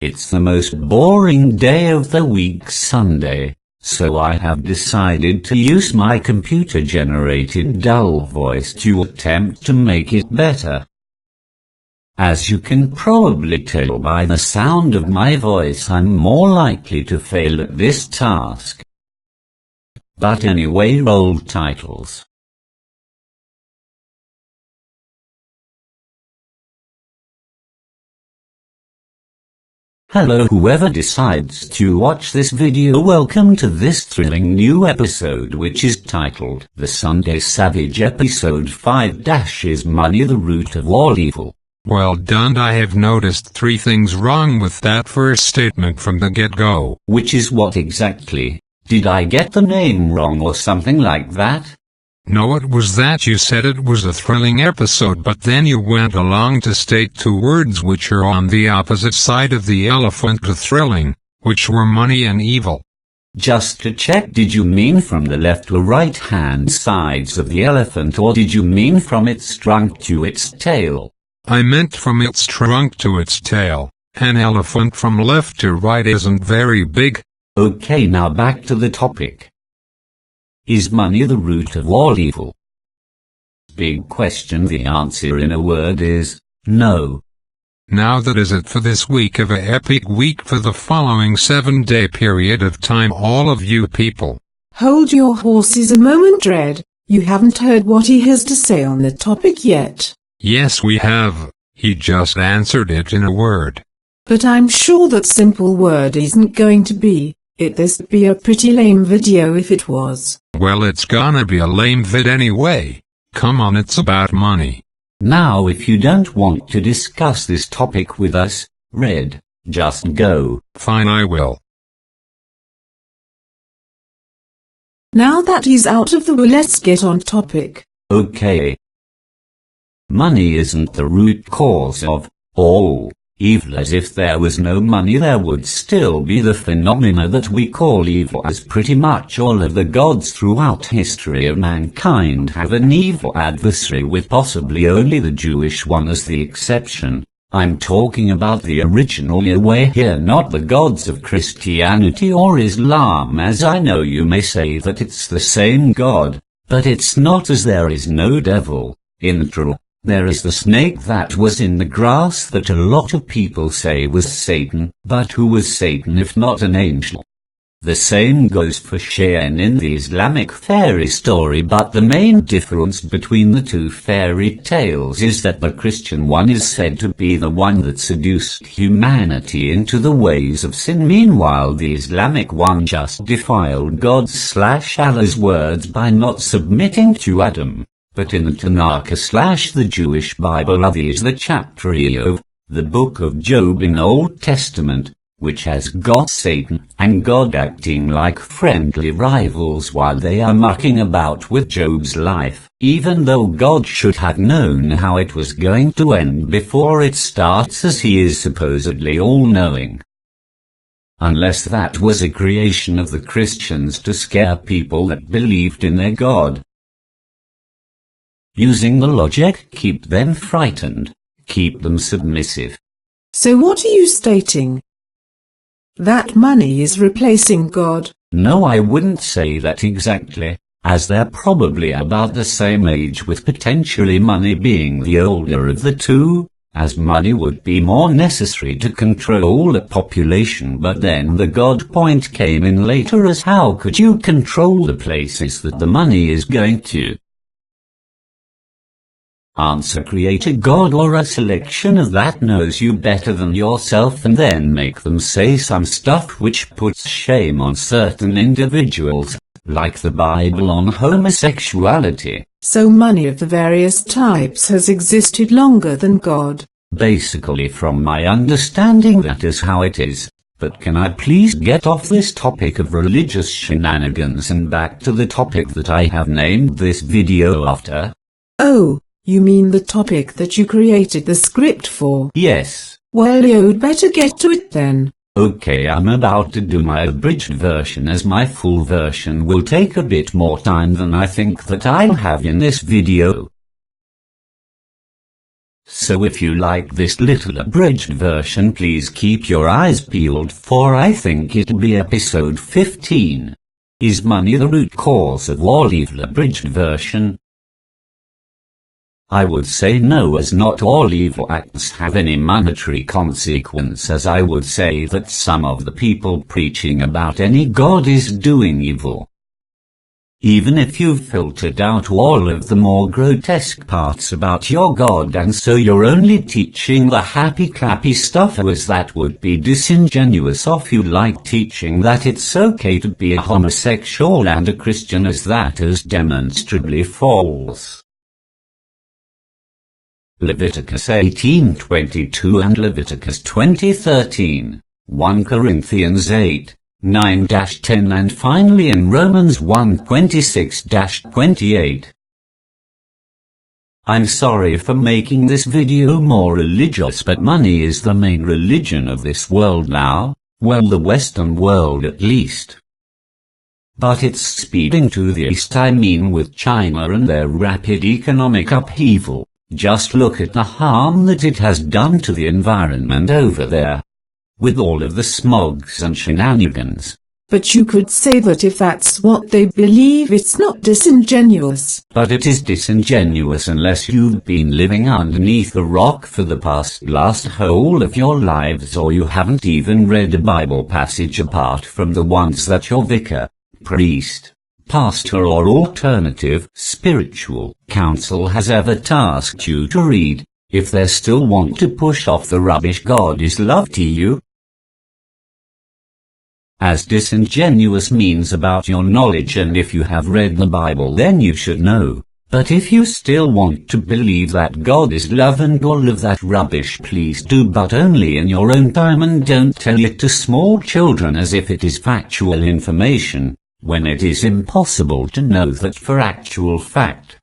It's the most boring day of the week, Sunday, so I have decided to use my computer-generated dull voice to attempt to make it better. As you can probably tell by the sound of my voice, I'm more likely to fail at this task. But anyway, roll titles. Hello whoever decides to watch this video, welcome to this thrilling new episode which is titled The Sunday Savage Episode 5 - Is Money the Root of All Evil? Well done. I have noticed 3 things wrong with that first statement from the get-go. Which is what exactly? Did I get the name wrong or something like that? No, it was that you said it was a thrilling episode, but then you went along to state 2 words which are on the opposite side of the elephant to thrilling, which were money and evil. Just to check, did you mean from the left or right hand sides of the elephant, or did you mean from its trunk to its tail? I meant from its trunk to its tail. An elephant from left to right isn't very big. Okay, now back to the topic. Is money the root of all evil? Big question. The answer in a word is no. Now that is it for this week of a epic week for the following 7-day period of time, all of you people. Hold your horses a moment, Red. You haven't heard what he has to say on the topic yet. Yes, we have. He just answered it in a word. But I'm sure that simple word isn't going to be. This'd be a pretty lame video if it was. Well, it's gonna be a lame vid anyway. Come on, it's about money. Now if you don't want to discuss this topic with us, Red, just go. Fine, I will. Now that he's out of the way, let's get on topic. Okay. Money isn't the root cause of all evil. As if there was no money, there would still be the phenomena that we call evil, as pretty much all of the gods throughout history of mankind have an evil adversary, with possibly only the Jewish one as the exception. I'm talking about the original Yahweh here, not the gods of Christianity or Islam, as I know you may say that it's the same God, but it's not, as there is no devil in truth. There is the snake that was in the grass that a lot of people say was Satan, but who was Satan if not an angel? The same goes for Cheyenne in the Islamic fairy story, but the main difference between the 2 fairy tales is that the Christian one is said to be the one that seduced humanity into the ways of sin, meanwhile the Islamic one just defiled God's/Allah's words by not submitting to Adam. But in the Tanakh/the Jewish Bible, is the chapter of the book of Job in Old Testament, which has God, Satan, and God acting like friendly rivals while they are mucking about with Job's life, even though God should have known how it was going to end before it starts, as he is supposedly all-knowing. Unless that was a creation of the Christians to scare people that believed in their God. Using the logic, keep them frightened, keep them submissive. So what are you stating? That money is replacing God? No, I wouldn't say that exactly, as they're probably about the same age, with potentially money being the older of the 2, as money would be more necessary to control the population. But then the God point came in later, as how could you control the places that the money is going to? Answer: create a God or a selection of that knows you better than yourself, and then make them say some stuff which puts shame on certain individuals, like the Bible on homosexuality. So money of the various types has existed longer than God? Basically, from my understanding, that is how it is. But can I please get off this topic of religious shenanigans and back to the topic that I have named this video after? Oh. You mean the topic that you created the script for? Yes. Well, you'd better get to it then. Okay, I'm about to do my abridged version, as my full version will take a bit more time than I think that I'll have in this video. So if you like this little abridged version, please keep your eyes peeled, for I think it'll be episode 15. Is money the root cause of all evil? Abridged version. I would say no, as not all evil acts have any monetary consequence, as I would say that some of the people preaching about any God is doing evil. Even if you've filtered out all of the more grotesque parts about your God, and so you're only teaching the happy-clappy stuff, as that would be disingenuous of you, like teaching that it's okay to be a homosexual and a Christian, as that is demonstrably false. Leviticus 18:22 and Leviticus 20:13, 1 Corinthians 8:9-10, and finally in Romans 1:26-28. I'm sorry for making this video more religious, but money is the main religion of this world now, well, the Western world at least. But it's speeding to the east, I mean with China and their rapid economic upheaval. Just look at the harm that it has done to the environment over there, with all of the smogs and shenanigans. But you could say that if that's what they believe, it's not disingenuous. But it is disingenuous unless you've been living underneath a rock for the last whole of your lives, or you haven't even read a Bible passage apart from the ones that your vicar, priest, pastor or alternative spiritual council has ever tasked you to read, if they still want to push off the rubbish God is love to you. As disingenuous means about your knowledge, and if you have read the Bible then you should know. But if you still want to believe that God is love and all of that rubbish, please do, but only in your own time, and don't tell it to small children as if it is factual information, when it is impossible to know that for actual fact.